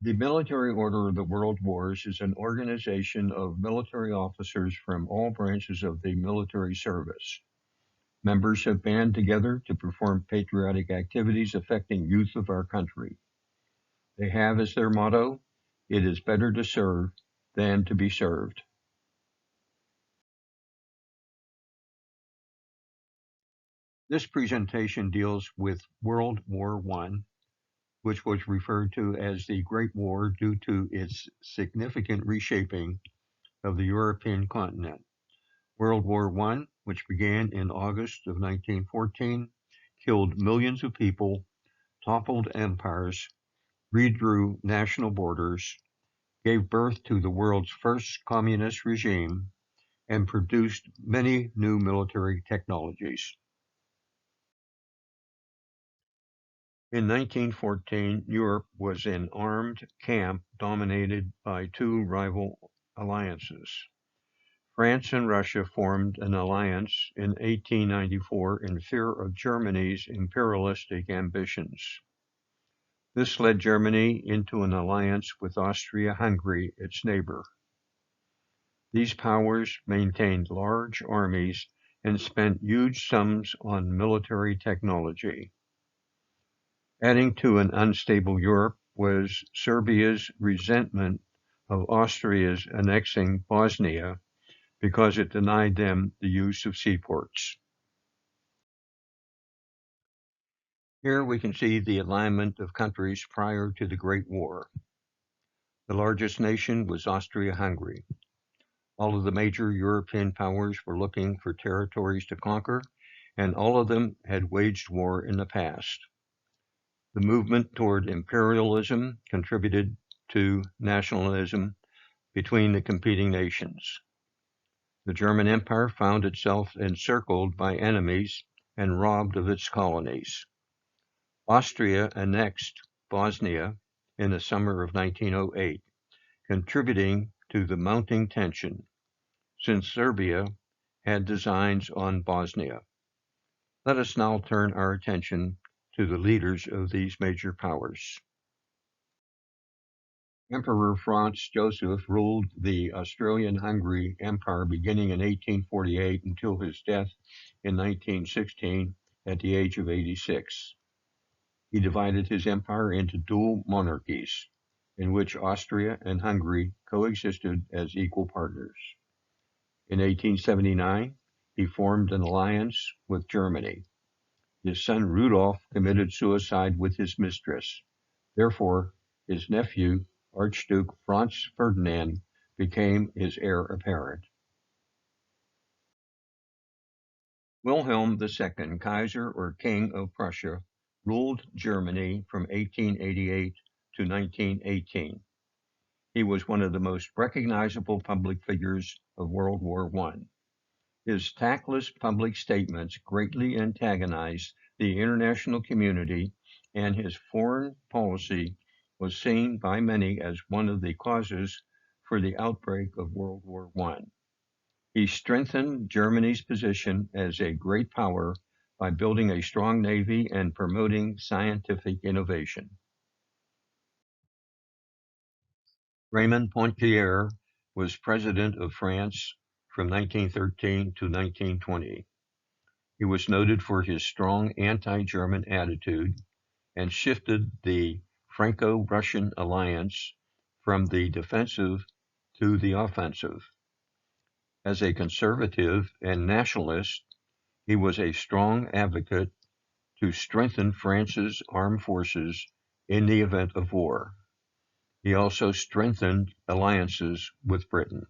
The Military Order of the World Wars is an organization of military officers from all branches of the military service. Members have band together to perform patriotic activities affecting youth of our country. They have as their motto, "It is better to serve than to be served." This presentation deals with World War I, which was referred to as the Great War due to its significant reshaping of the European continent. World War I, which began in August of 1914, killed millions of people, toppled empires, redrew national borders, gave birth to the world's first communist regime, and produced many new military technologies. In 1914, Europe was an armed camp dominated by two rival alliances. France and Russia formed an alliance in 1894 in fear of Germany's imperialistic ambitions. This led Germany into an alliance with Austria-Hungary, its neighbor. These powers maintained large armies and spent huge sums on military technology. Adding to an unstable Europe was Serbia's resentment of Austria's annexing Bosnia because it denied them the use of seaports. Here we can see the alignment of countries prior to the Great War. The largest nation was Austria-Hungary. All of the major European powers were looking for territories to conquer, and all of them had waged war in the past. The movement toward imperialism contributed to nationalism between the competing nations. The German Empire found itself encircled by enemies and robbed of its colonies. Austria annexed Bosnia in the summer of 1908, contributing to the mounting tension, since Serbia had designs on Bosnia. Let us now turn our attention to the leaders of these major powers. Emperor Franz Joseph ruled the Austrian-Hungary Empire beginning in 1848 until his death in 1916 at the age of 86. He divided his empire into dual monarchies, in which Austria and Hungary coexisted as equal partners. In 1879, he formed an alliance with Germany. His son Rudolf committed suicide with his mistress. Therefore, his nephew, Archduke Franz Ferdinand, became his heir apparent. Wilhelm II, Kaiser or King of Prussia, ruled Germany from 1888 to 1918. He was one of the most recognizable public figures of World War I. His tactless public statements greatly antagonized the international community, and his foreign policy was seen by many as one of the causes for the outbreak of World War I. He strengthened Germany's position as a great power by building a strong navy and promoting scientific innovation. Raymond Poincaré was president of France from 1913 to 1920. He was noted for his strong anti-German attitude and shifted the Franco-Russian alliance from the defensive to the offensive. As a conservative and nationalist, he was a strong advocate to strengthen France's armed forces in the event of war. He also strengthened alliances with Britain.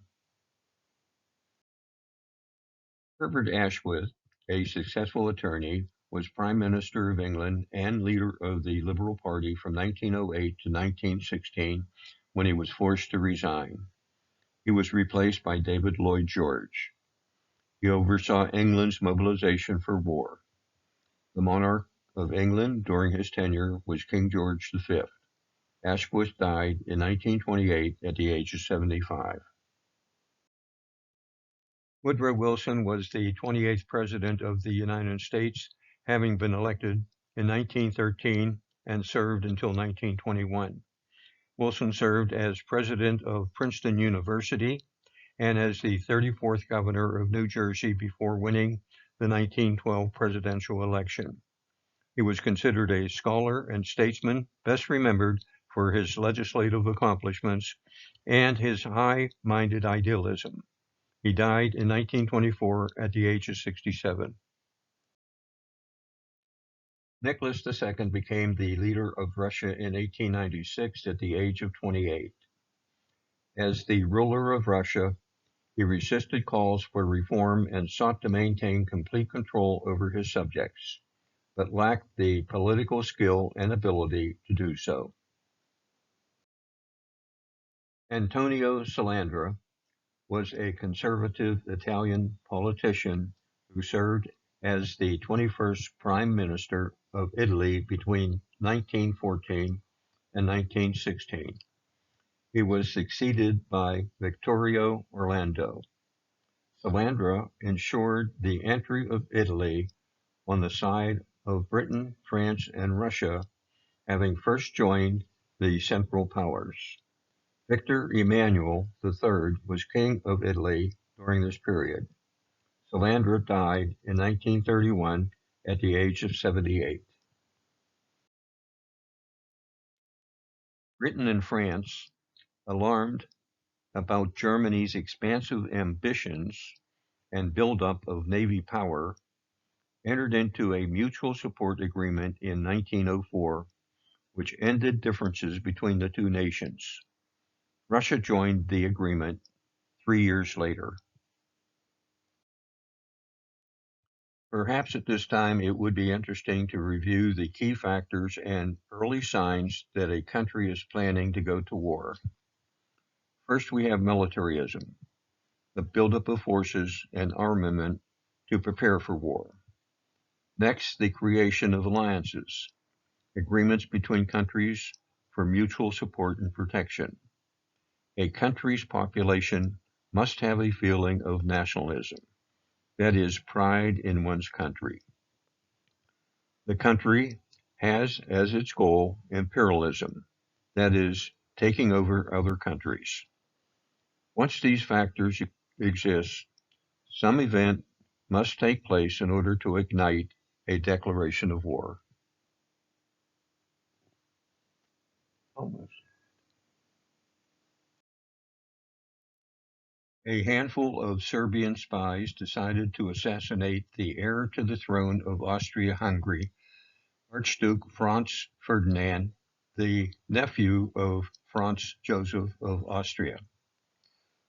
Herbert Asquith, a successful attorney, was Prime Minister of England and leader of the Liberal Party from 1908 to 1916, when he was forced to resign. He was replaced by David Lloyd George. He oversaw England's mobilization for war. The monarch of England during his tenure was King George V. Asquith died in 1928 at the age of 75. Woodrow Wilson was the 28th President of the United States, having been elected in 1913 and served until 1921. Wilson served as president of Princeton University and as the 34th governor of New Jersey before winning the 1912 presidential election. He was considered a scholar and statesman, best remembered for his legislative accomplishments and his high-minded idealism. He died in 1924 at the age of 67. Nicholas II became the leader of Russia in 1896 at the age of 28. As the ruler of Russia, he resisted calls for reform and sought to maintain complete control over his subjects, but lacked the political skill and ability to do so. Antonio Salandra was a conservative Italian politician who served as the 21st Prime Minister of Italy between 1914 and 1916. He was succeeded by Vittorio Orlando. Salandra ensured the entry of Italy on the side of Britain, France, and Russia, having first joined the Central Powers. Victor Emmanuel III was King of Italy during this period. Salandra died in 1931 at the age of 78. Britain and France, alarmed about Germany's expansive ambitions and buildup of Navy power, entered into a mutual support agreement in 1904, which ended differences between the two nations. Russia joined the agreement 3 years later. Perhaps at this time it would be interesting to review the key factors and early signs that a country is planning to go to war. First, we have militarism, the buildup of forces and armament to prepare for war. Next, the creation of alliances, agreements between countries for mutual support and protection. A country's population must have a feeling of nationalism, that is, pride in one's country. The country has as its goal imperialism, that is, taking over other countries. Once these factors exist, some event must take place in order to ignite a declaration of war. Almost. A handful of Serbian spies decided to assassinate the heir to the throne of Austria-Hungary, Archduke Franz Ferdinand, the nephew of Franz Joseph of Austria.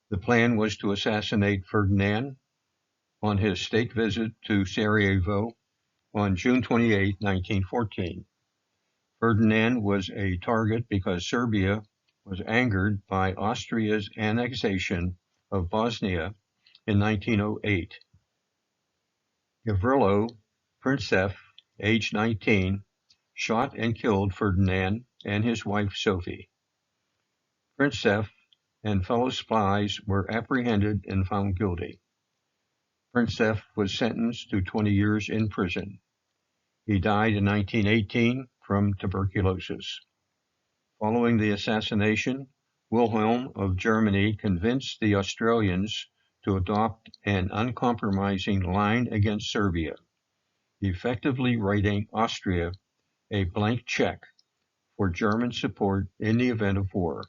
The plan was to assassinate Ferdinand on his state visit to Sarajevo on June 28, 1914. Ferdinand was a target because Serbia was angered by Austria's annexation of Bosnia in 1908. Gavrilo Princip, aged 19, shot and killed Ferdinand and his wife Sophie. Princip and fellow spies were apprehended and found guilty. Princip was sentenced to 20 years in prison. He died in 1918 from tuberculosis. Following the assassination, Wilhelm of Germany convinced the Australians to adopt an uncompromising line against Serbia, effectively writing Austria a blank check for German support in the event of war.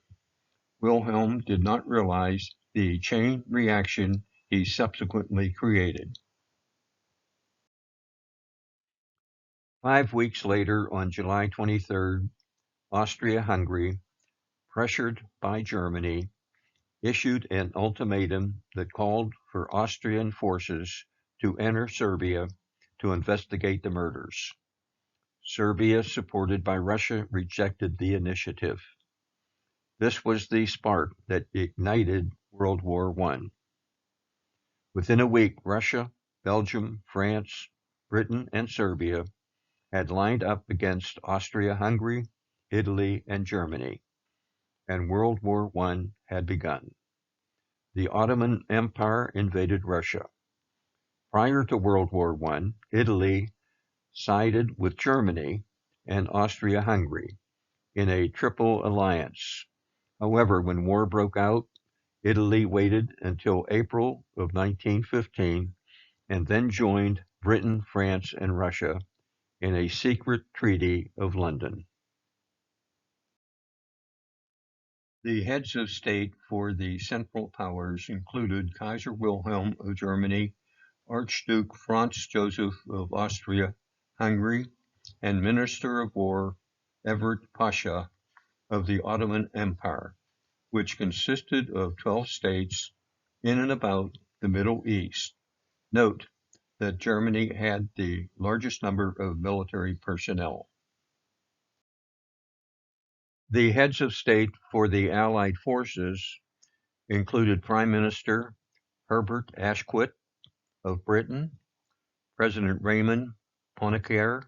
Wilhelm did not realize the chain reaction he subsequently created. 5 weeks later, on July 23rd, Austria-Hungary, pressured by Germany, issued an ultimatum that called for Austrian forces to enter Serbia to investigate the murders. Serbia, supported by Russia, rejected the initiative. This was the spark that ignited World War I. Within a week, Russia, Belgium, France, Britain, and Serbia had lined up against Austria-Hungary, Italy, and Germany, and World War I had begun. The Ottoman Empire invaded Russia. Prior to World War I, Italy sided with Germany and Austria-Hungary in a triple alliance. However, when war broke out, Italy waited until April of 1915 and then joined Britain, France, and Russia in a secret Treaty of London. The heads of state for the Central Powers included Kaiser Wilhelm of Germany, Archduke Franz Joseph of Austria-Hungary, and Minister of War Enver Pasha of the Ottoman Empire, which consisted of 12 states in and about the Middle East. Note that Germany had the largest number of military personnel. The heads of state for the Allied forces included Prime Minister Herbert Asquith of Britain, President Raymond Poincaré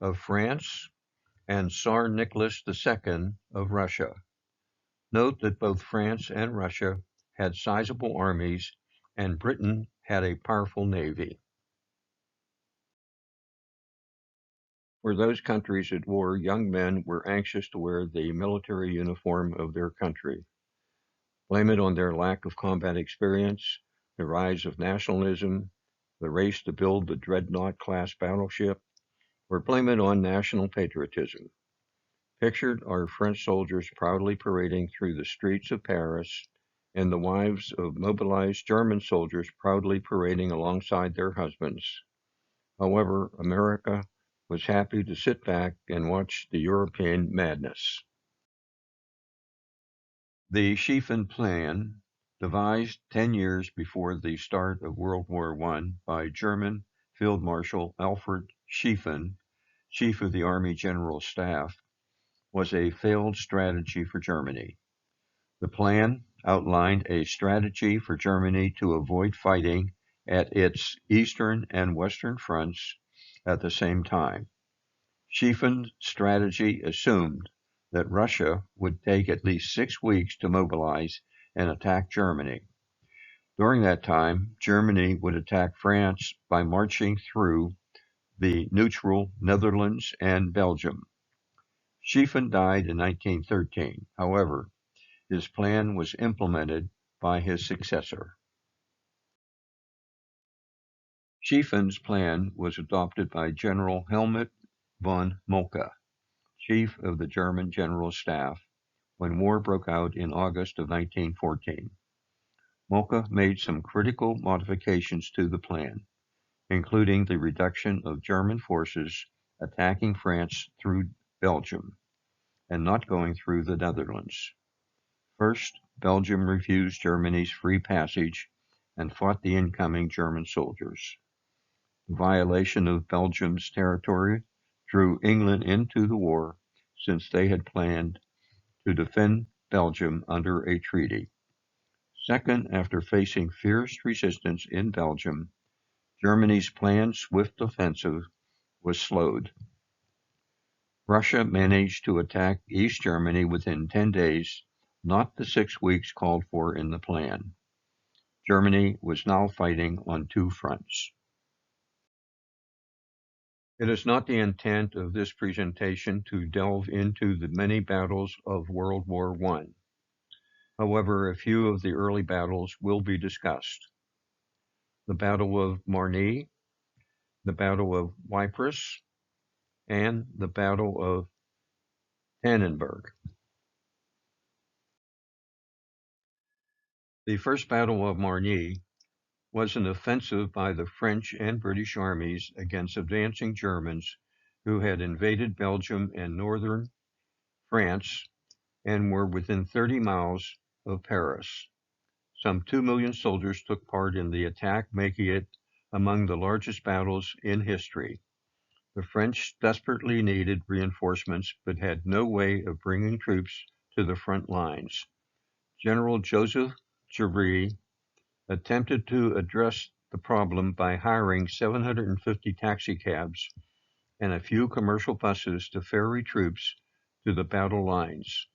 of France, and Tsar Nicholas II of Russia. Note that both France and Russia had sizable armies, and Britain had a powerful navy. For those countries at war, young men were anxious to wear the military uniform of their country. Blame it on their lack of combat experience, the rise of nationalism, the race to build the dreadnought-class battleship, or blame it on national patriotism. Pictured are French soldiers proudly parading through the streets of Paris, and the wives of mobilized German soldiers proudly parading alongside their husbands. However, America was happy to sit back and watch the European madness. The Schlieffen Plan, devised 10 years before the start of World War I by German Field Marshal Alfred Schlieffen, Chief of the Army General Staff, was a failed strategy for Germany. The plan outlined a strategy for Germany to avoid fighting at its eastern and western fronts at the same time. Schlieffen's strategy assumed that Russia would take at least 6 weeks to mobilize and attack Germany. During that time, Germany would attack France by marching through the neutral Netherlands and Belgium. Schlieffen died in 1913. However, his plan was implemented by his successor. Schlieffen's plan was adopted by General Helmut von Moltke, Chief of the German General Staff, when war broke out in August of 1914. Moltke made some critical modifications to the plan, including the reduction of German forces attacking France through Belgium and not going through the Netherlands. First, Belgium refused Germany's free passage and fought the incoming German soldiers. The violation of Belgium's territory drew England into the war, since they had planned to defend Belgium under a treaty. Second, after facing fierce resistance in Belgium, Germany's planned swift offensive was slowed. Russia managed to attack East Germany within 10 days, not the 6 weeks called for in the plan. Germany was now fighting on 2 fronts. It is not the intent of this presentation to delve into the many battles of World War I. However, a few of the early battles will be discussed. The Battle of Margny, the Battle of Ypres, and the Battle of Tannenberg. The First Battle of Margny was an offensive by the French and British armies against advancing Germans who had invaded Belgium and northern France and were within 30 miles of Paris. Some 2 million soldiers took part in the attack, making it among the largest battles in history. The French desperately needed reinforcements but had no way of bringing troops to the front lines. General Joseph Joffre attempted to address the problem by hiring 750 taxicabs and a few commercial buses to ferry troops to the battle lines.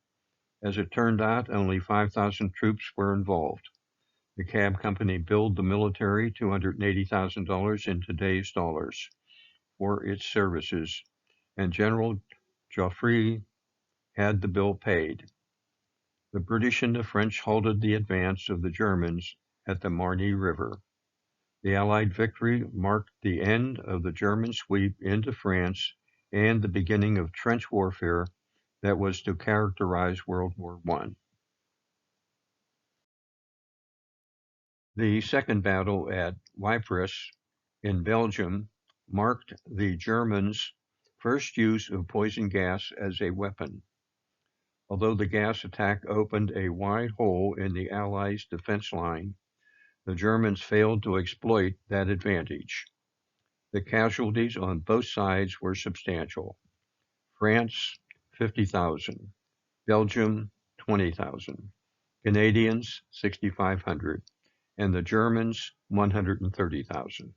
As it turned out, only 5,000 troops were involved. The cab company billed the military $280,000 in today's dollars for its services, and General Joffre had the bill paid. The British and the French halted the advance of the Germans at the Marne River. The Allied victory marked the end of the German sweep into France and the beginning of trench warfare that was to characterize World War I. The second battle at Ypres in Belgium marked the Germans' first use of poison gas as a weapon. Although the gas attack opened a wide hole in the Allies' defense line, the Germans failed to exploit that advantage. The casualties on both sides were substantial. France, 50,000. Belgium, 20,000. Canadians, 6,500. And the Germans, 130,000.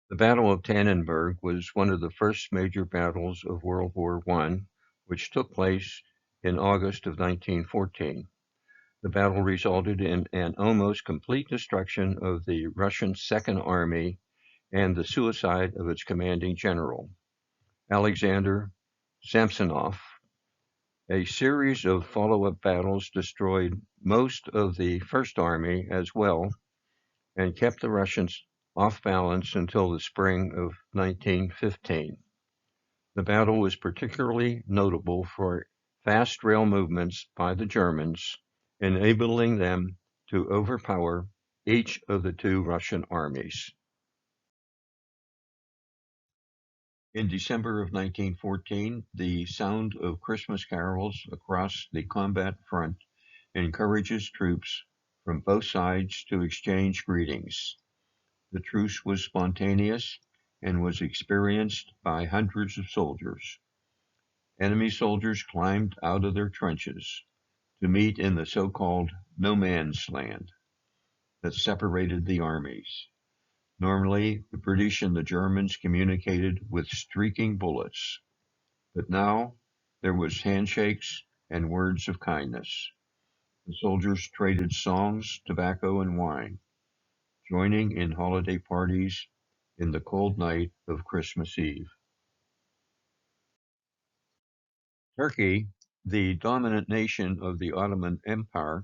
The Battle of Tannenberg was one of the first major battles of World War I, which took place in August of 1914. The battle resulted in an almost complete destruction of the Russian Second Army and the suicide of its commanding general, Alexander Samsonov. A series of follow-up battles destroyed most of the First Army as well and kept the Russians off balance until the spring of 1915. The battle was particularly notable for fast rail movements by the Germans, enabling them to overpower each of the two Russian armies. In December of 1914, the sound of Christmas carols across the combat front encourages troops from both sides to exchange greetings. The truce was spontaneous and was experienced by hundreds of soldiers. Enemy soldiers climbed out of their trenches to meet in the so-called no man's land that separated the armies. Normally, the British and the Germans communicated with streaking bullets, but now there was handshakes and words of kindness. The soldiers traded songs, tobacco, and wine, joining in holiday parties in the cold night of Christmas Eve. Turkey, the dominant nation of the Ottoman Empire,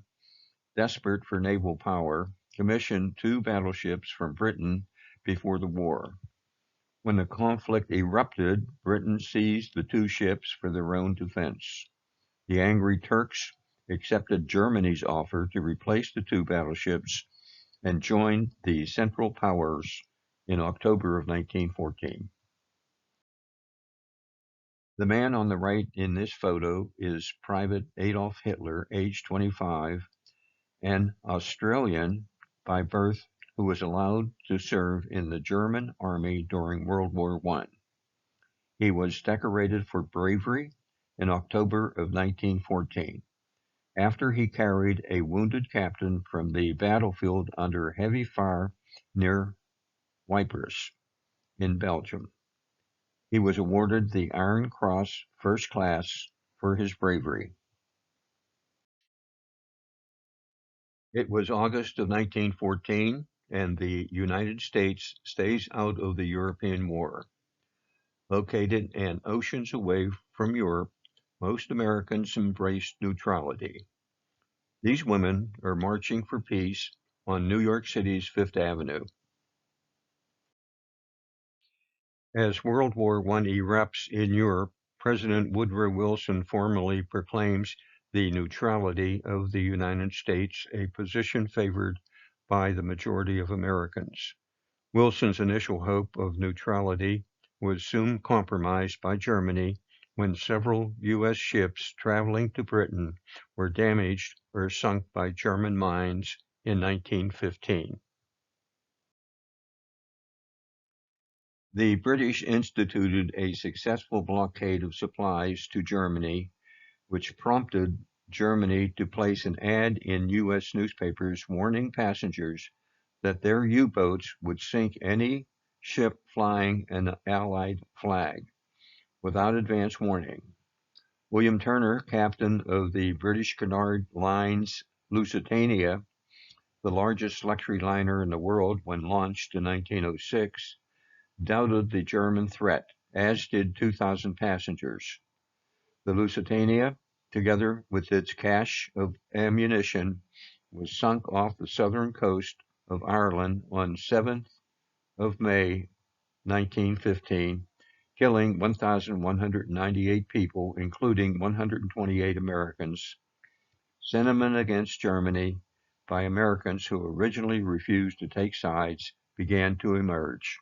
desperate for naval power, commissioned two battleships from Britain before the war. When the conflict erupted, Britain seized the two ships for their own defense. The angry Turks accepted Germany's offer to replace the two battleships and joined the Central Powers in October of 1914. The man on the right in this photo is Private Adolf Hitler, age 25, an Australian by birth who was allowed to serve in the German army during World War I. He was decorated for bravery in October of 1914, after he carried a wounded captain from the battlefield under heavy fire near Ypres in Belgium. He was awarded the Iron Cross First Class for his bravery. It was August of 1914, and the United States stays out of the European War. Located an oceans away from Europe, most Americans embraced neutrality. These women are marching for peace on New York City's Fifth Avenue. As World War I erupts in Europe, President Woodrow Wilson formally proclaims the neutrality of the United States, a position favored by the majority of Americans. Wilson's initial hope of neutrality was soon compromised by Germany when several U.S. ships traveling to Britain were damaged or sunk by German mines in 1915. The British instituted a successful blockade of supplies to Germany, which prompted Germany to place an ad in U.S. newspapers warning passengers that their U-boats would sink any ship flying an Allied flag without advance warning. William Turner, captain of the British Cunard Line's Lusitania, the largest luxury liner in the world when launched in 1906, doubted the German threat as did 2,000 passengers. The Lusitania, together with its cache of ammunition, was sunk off the southern coast of Ireland on 7th of May 1915, killing 1,198 people, including 128 Americans. Sentiment against Germany by Americans who originally refused to take sides began to emerge.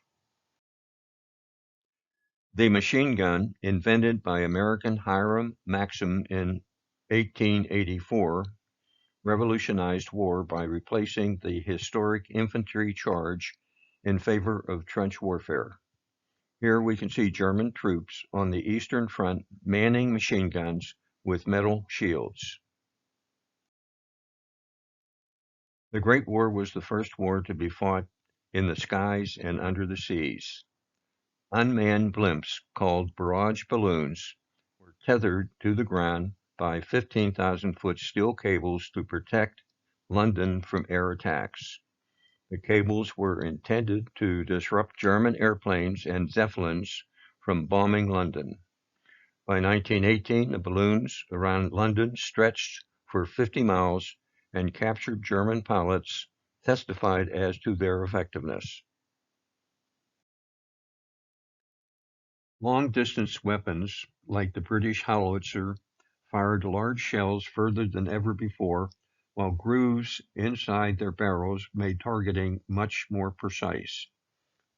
The machine gun, invented by American Hiram Maxim in 1884, revolutionized war by replacing the historic infantry charge in favor of trench warfare. Here we can see German troops on the Eastern Front manning machine guns with metal shields. The Great War was the first war to be fought in the skies and under the seas. Unmanned blimps, called barrage balloons, were tethered to the ground by 15,000-foot steel cables to protect London from air attacks. The cables were intended to disrupt German airplanes and Zeppelins from bombing London. By 1918, the balloons around London stretched for 50 miles, and captured German pilots testified as to their effectiveness. Long-distance weapons, like the British howitzer, fired large shells further than ever before, while grooves inside their barrels made targeting much more precise.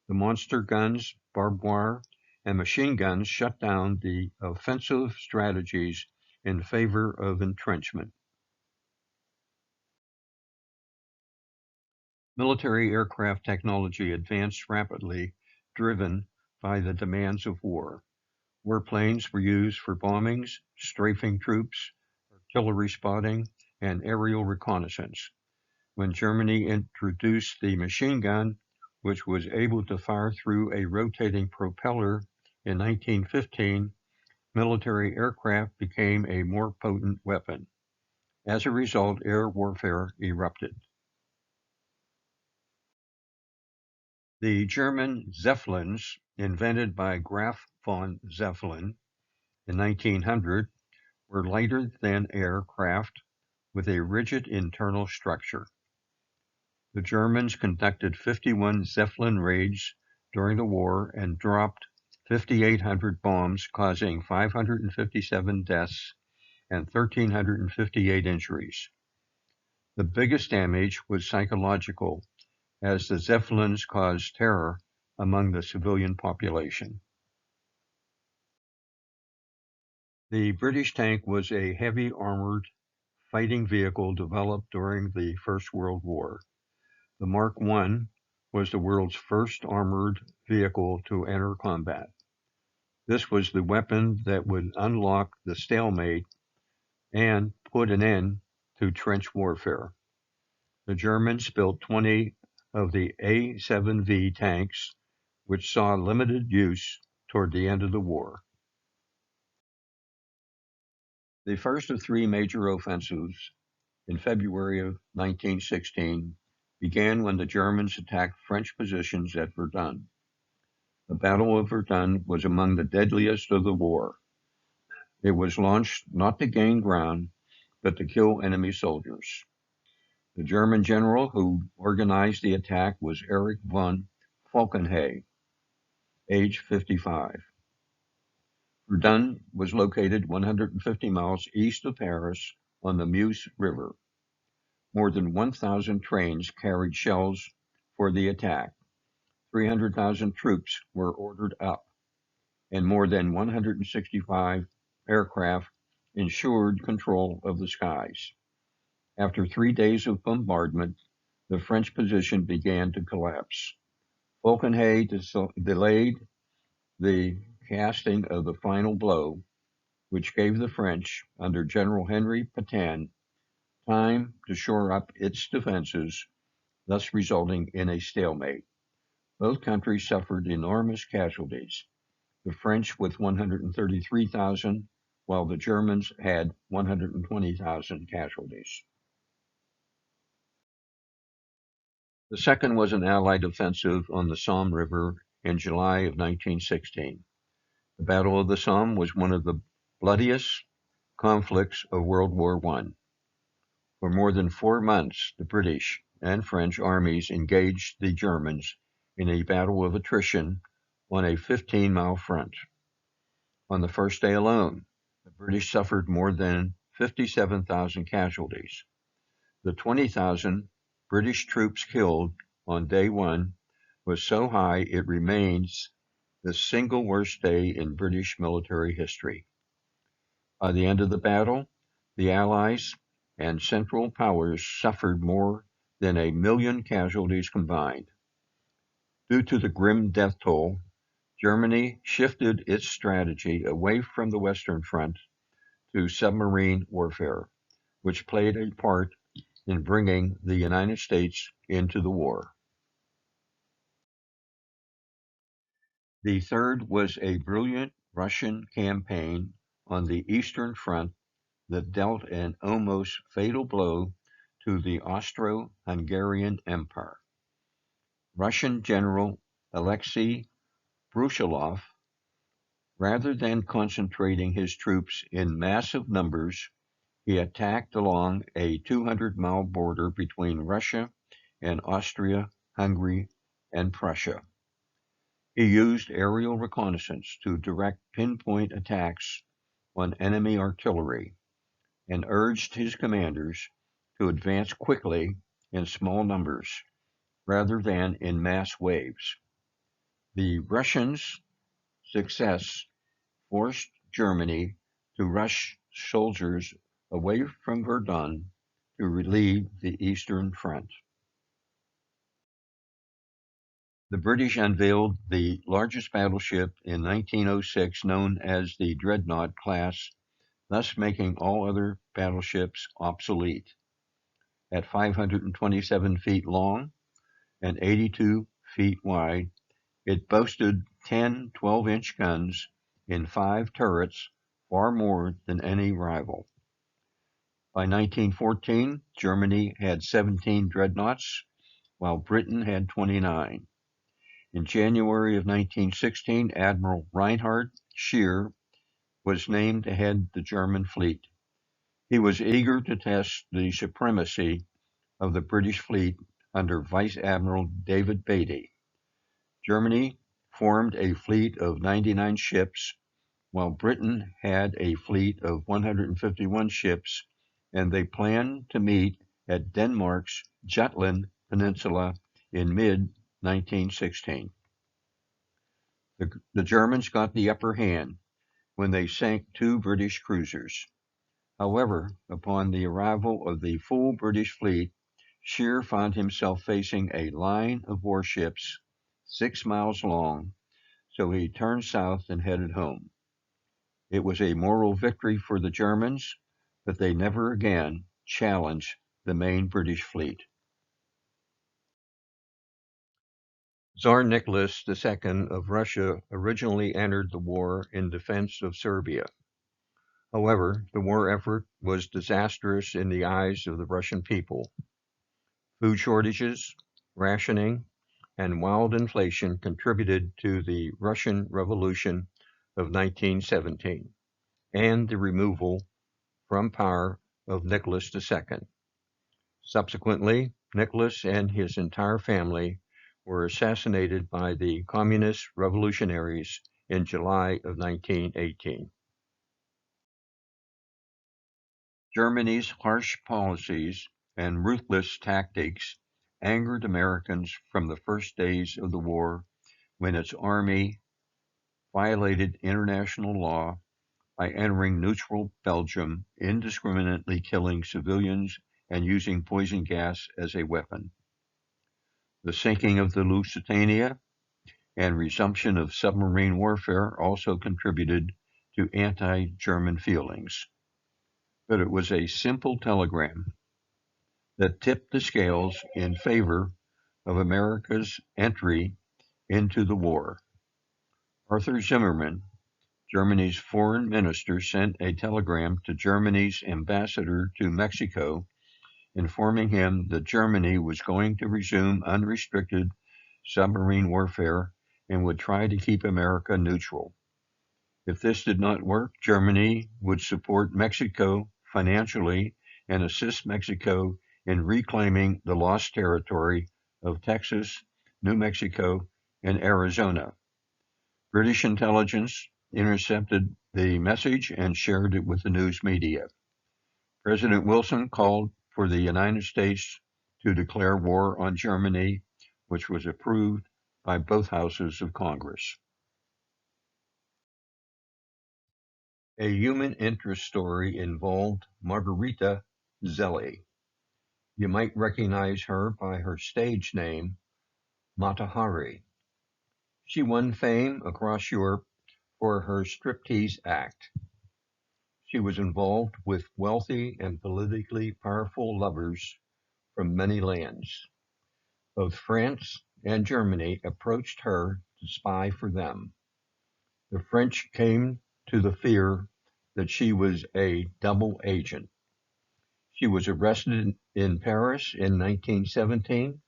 The monster guns, barbed wire, and machine guns shut down the offensive strategies in favor of entrenchment. Military aircraft technology advanced rapidly, driven by the demands of war. Warplanes were used for bombings, strafing troops, artillery spotting, and aerial reconnaissance. When Germany introduced the machine gun, which was able to fire through a rotating propeller in 1915, military aircraft became a more potent weapon. As a result, air warfare erupted. The German Zeppelins, invented by Graf von Zeppelin in 1900, were lighter than aircraft with a rigid internal structure. The Germans conducted 51 Zeppelin raids during the war and dropped 5,800 bombs, causing 557 deaths and 1,358 injuries. The biggest damage was psychological, as the Zeppelins caused terror among the civilian population. The British tank was a heavy armored fighting vehicle developed during the First World War. The Mark I was the world's first armored vehicle to enter combat. This was the weapon that would unlock the stalemate and put an end to trench warfare. The Germans built 20 of the A-7V tanks, which saw limited use toward the end of the war. The first of three major offensives in February of 1916 began when the Germans attacked French positions at Verdun. The Battle of Verdun was among the deadliest of the war. It was launched not to gain ground, but to kill enemy soldiers. The German general who organized the attack was Erich von Falkenhayn, age 55. Verdun was located 150 miles east of Paris on the Meuse River. More than 1,000 trains carried shells for the attack. 300,000 troops were ordered up, and more than 165 aircraft ensured control of the skies. After 3 days of bombardment, the French position began to collapse. Falkenhayn delayed the casting of the final blow, which gave the French, under General Henri Pétain, time to shore up its defenses, thus resulting in a stalemate. Both countries suffered enormous casualties, the French with 133,000, while the Germans had 120,000 casualties. The second was an Allied offensive on the Somme River in July of 1916. The Battle of the Somme was one of the bloodiest conflicts of World War I. For more than 4 months, the British and French armies engaged the Germans in a battle of attrition on a 15-mile front. On the first day alone, the British suffered more than 57,000 casualties. The 20,000 British troops killed on day one was so high it remains the single worst day in British military history. By the end of the battle, the Allies and Central Powers suffered more than 1,000,000 casualties combined. Due to the grim death toll, Germany shifted its strategy away from the Western Front to submarine warfare, which played a part in bringing the United States into the war. The third was a brilliant Russian campaign on the Eastern Front that dealt an almost fatal blow to the Austro-Hungarian Empire. Russian General Alexei Brusilov, rather than concentrating his troops in massive numbers, he attacked along a 200-mile border between Russia and Austria, Hungary, and Prussia. He used aerial reconnaissance to direct pinpoint attacks on enemy artillery and urged his commanders to advance quickly in small numbers rather than in mass waves. The Russians' success forced Germany to rush soldiers away from Verdun to relieve the Eastern Front. The British unveiled the largest battleship in 1906 known as the Dreadnought class, thus making all other battleships obsolete. At 527 feet long and 82 feet wide, it boasted 10 12-inch guns in 5 turrets, far more than any rival. By 1914, Germany had 17 dreadnoughts, while Britain had 29. In January of 1916, Admiral Reinhard Scheer was named to head the German fleet. He was eager to test the supremacy of the British fleet under Vice Admiral David Beatty. Germany formed a fleet of 99 ships, while Britain had a fleet of 151 ships, and they planned to meet at Denmark's Jutland Peninsula in mid-1916. The Germans got the upper hand when they sank 2 British cruisers. However, upon the arrival of the full British fleet, Scheer found himself facing a line of warships 6 miles long, so he turned south and headed home. It was a moral victory for the Germans, but they never again challenged the main British fleet. Tsar Nicholas II of Russia originally entered the war in defense of Serbia. However, the war effort was disastrous in the eyes of the Russian people. Food shortages, rationing, and wild inflation contributed to the Russian Revolution of 1917 and the removal from power of Nicholas II. Subsequently, Nicholas and his entire family were assassinated by the communist revolutionaries in July of 1918. Germany's harsh policies and ruthless tactics angered Americans from the first days of the war, when its army violated international law by entering neutral Belgium, indiscriminately killing civilians and using poison gas as a weapon. The sinking of the Lusitania and resumption of submarine warfare also contributed to anti-German feelings. But it was a simple telegram that tipped the scales in favor of America's entry into the war. Arthur Zimmermann, Germany's foreign minister, sent a telegram to Germany's ambassador to Mexico, informing him that Germany was going to resume unrestricted submarine warfare and would try to keep America neutral. If this did not work, Germany would support Mexico financially and assist Mexico in reclaiming the lost territory of Texas, New Mexico, and Arizona. British intelligence intercepted the message and shared it with the news media. President Wilson called for the United States to declare war on Germany, which was approved by both houses of Congress. A human interest story involved Margarita Zelli. You might recognize her by her stage name, Mata Hari. She won fame across Europe for her striptease act. She was involved with wealthy and politically powerful lovers from many lands. Both France and Germany approached her to spy for them. The French came to the fear that she was a double agent. She was arrested in Paris in 1917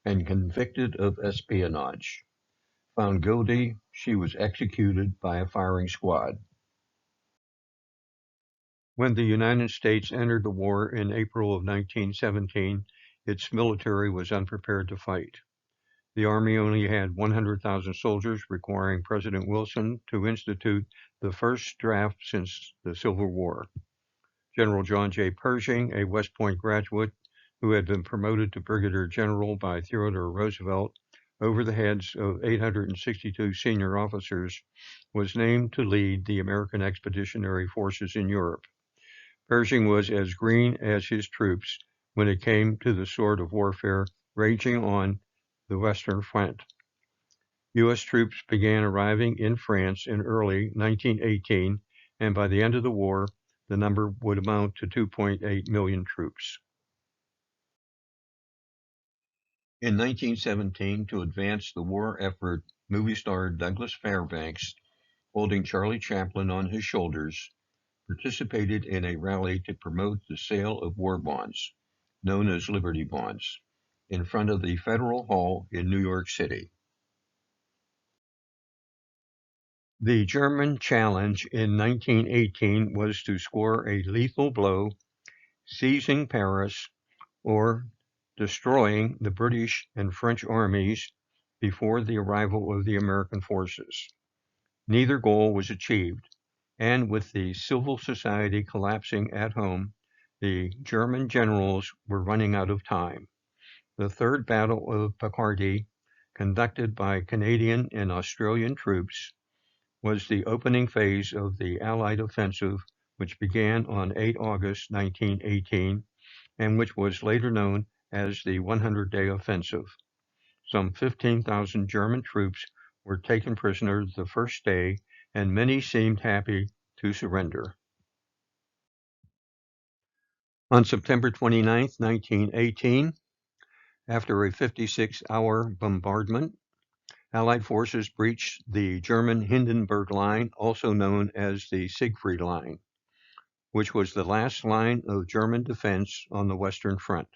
and convicted of espionage. Found guilty, she was executed by a firing squad. When the United States entered the war in April of 1917, its military was unprepared to fight. The Army only had 100,000 soldiers, requiring President Wilson to institute the first draft since the Civil War. General John J. Pershing, a West Point graduate who had been promoted to brigadier general by Theodore Roosevelt over the heads of 862 senior officers, was named to lead the American Expeditionary Forces in Europe. Pershing was as green as his troops when it came to the sort of warfare raging on the Western Front. U.S. troops began arriving in France in early 1918, and by the end of the war, the number would amount to 2.8 million troops. In 1917, to advance the war effort, movie star Douglas Fairbanks, holding Charlie Chaplin on his shoulders, participated in a rally to promote the sale of war bonds, known as Liberty Bonds, in front of the Federal Hall in New York City. The German challenge in 1918 was to score a lethal blow, seizing Paris or destroying the British and French armies before the arrival of the American forces. Neither goal was achieved, and with the civil society collapsing at home, the German generals were running out of time. The Third Battle of Picardy, conducted by Canadian and Australian troops, was the opening phase of the Allied offensive, which began on 8 August 1918 and which was later known as the 100-Day Offensive. Some 15,000 German troops were taken prisoner the first day, and many seemed happy to surrender. On September 29, 1918, after a 56-hour bombardment, Allied forces breached the German Hindenburg Line, also known as the Siegfried Line, which was the last line of German defense on the Western Front.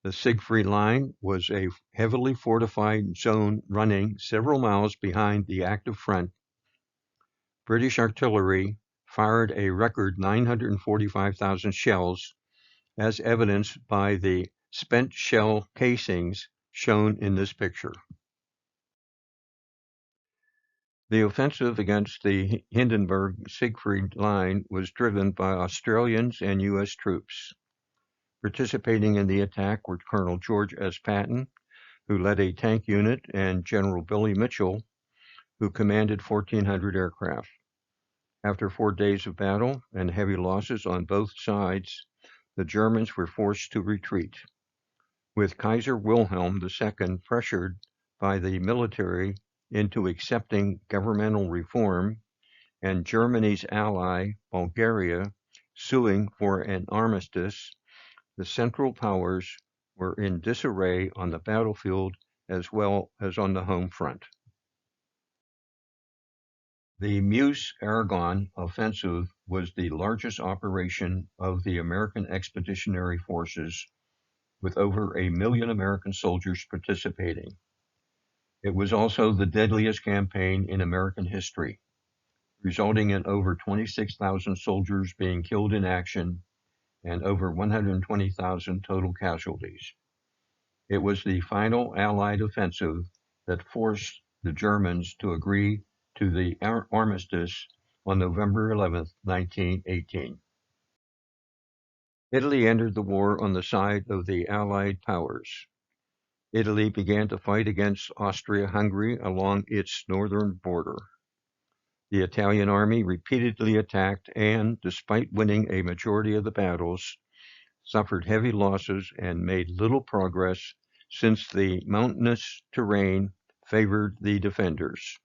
The Siegfried Line was a heavily fortified zone running several miles behind the active front. British artillery fired a record 945,000 shells, as evidenced by the spent shell casings shown in this picture. The offensive against the Hindenburg-Siegfried Line was driven by Australians and U.S. troops. Participating in the attack were Colonel George S. Patton, who led a tank unit, and General Billy Mitchell, who commanded 1,400 aircraft. After 4 days of battle and heavy losses on both sides, the Germans were forced to retreat. With Kaiser Wilhelm II pressured by the military into accepting governmental reform, and Germany's ally, Bulgaria, suing for an armistice, the Central Powers were in disarray on the battlefield as well as on the home front. The Meuse-Argonne offensive was the largest operation of the American Expeditionary Forces, with over 1 million American soldiers participating. It was also the deadliest campaign in American history. resulting in over 26,000 soldiers being killed in action and over 120,000 total casualties. It was the final Allied offensive that forced the Germans to agree to the armistice on November 11, 1918. Italy entered the war on the side of the Allied powers. Italy began to fight against Austria-Hungary along its northern border. The Italian army repeatedly attacked and, despite winning a majority of the battles, suffered heavy losses and made little progress since the mountainous terrain favored the defenders.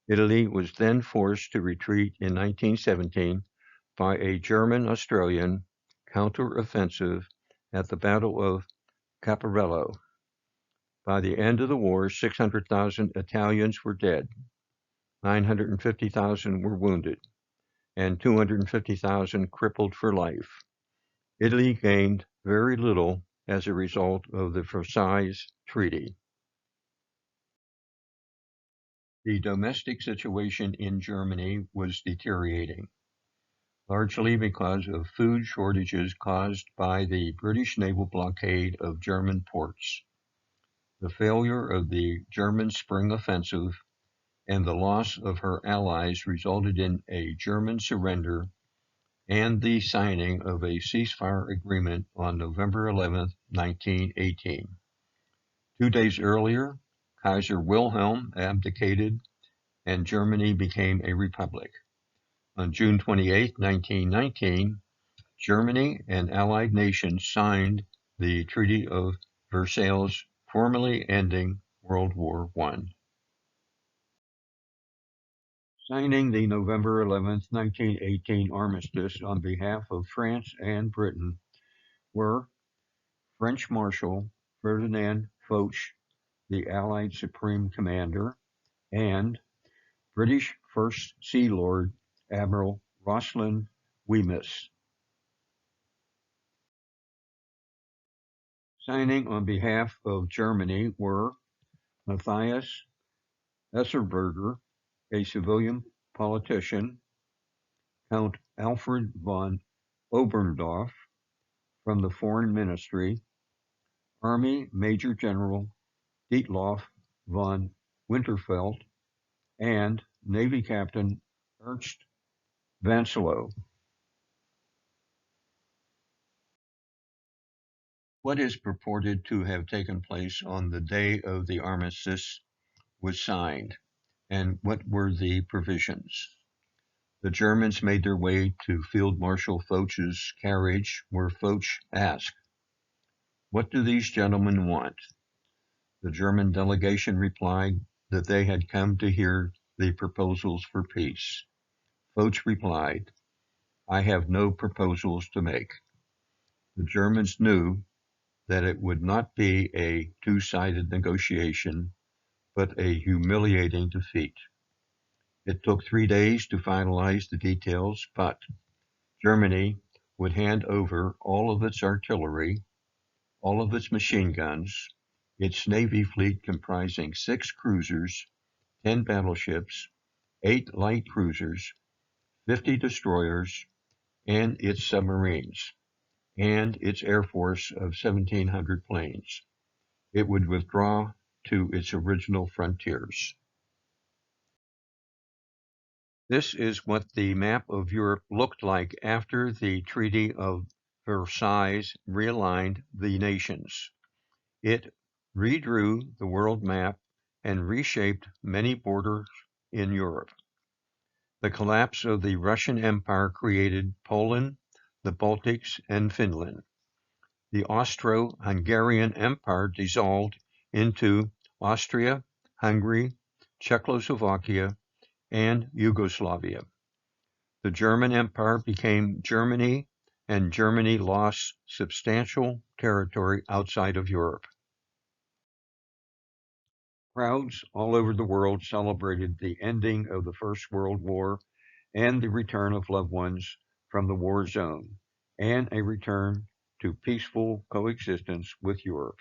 Italy was then forced to retreat in 1917 by a German-Australian counter-offensive at the Battle of Caparello. By the end of the war, 600,000 Italians were dead, 950,000 were wounded, and 250,000 crippled for life. Italy gained very little as a result of the Versailles Treaty. The domestic situation in Germany was deteriorating, largely because of food shortages caused by the British naval blockade of German ports. The failure of the German Spring Offensive and the loss of her allies resulted in a German surrender and the signing of a ceasefire agreement on November 11, 1918. 2 days earlier, Kaiser Wilhelm abdicated and Germany became a republic. On June 28, 1919, Germany and allied nations signed the Treaty of Versailles, formally ending World War I. Signing the November 11, 1918 armistice on behalf of France and Britain were French Marshal Ferdinand Foch, the Allied Supreme Commander, and British First Sea Lord Admiral Rosalind Wemyss. Signing on behalf of Germany were Matthias Esserberger, a civilian politician, Count Alfred von Oberndorf from the Foreign Ministry, Army Major General Dietlof von Winterfeldt, and Navy Captain Ernst Vancelow. What is purported to have taken place on the day of the armistice was signed, and what were the provisions? The Germans made their way to Field Marshal Foch's carriage, where Foch asked, "What do these gentlemen want?" The German delegation replied that they had come to hear the proposals for peace. Foch replied, "I have no proposals to make." The Germans knew that it would not be a two-sided negotiation, but a humiliating defeat. It took 3 days to finalize the details, but Germany would hand over all of its artillery, all of its machine guns, its Navy fleet comprising 6 cruisers, 10 battleships, 8 light cruisers, 50 destroyers, and its submarines, and its air force of 1,700 planes. It would withdraw to its original frontiers. This is what the map of Europe looked like after the Treaty of Versailles realigned the nations. It redrew the world map and reshaped many borders in Europe. The collapse of the Russian Empire created Poland, the Baltics, and Finland. The Austro-Hungarian Empire dissolved into Austria, Hungary, Czechoslovakia, and Yugoslavia. The German Empire became Germany, and Germany lost substantial territory outside of Europe. Crowds all over the world celebrated the ending of the First World War and the return of loved ones from the war zone, and a return to peaceful coexistence with Europe.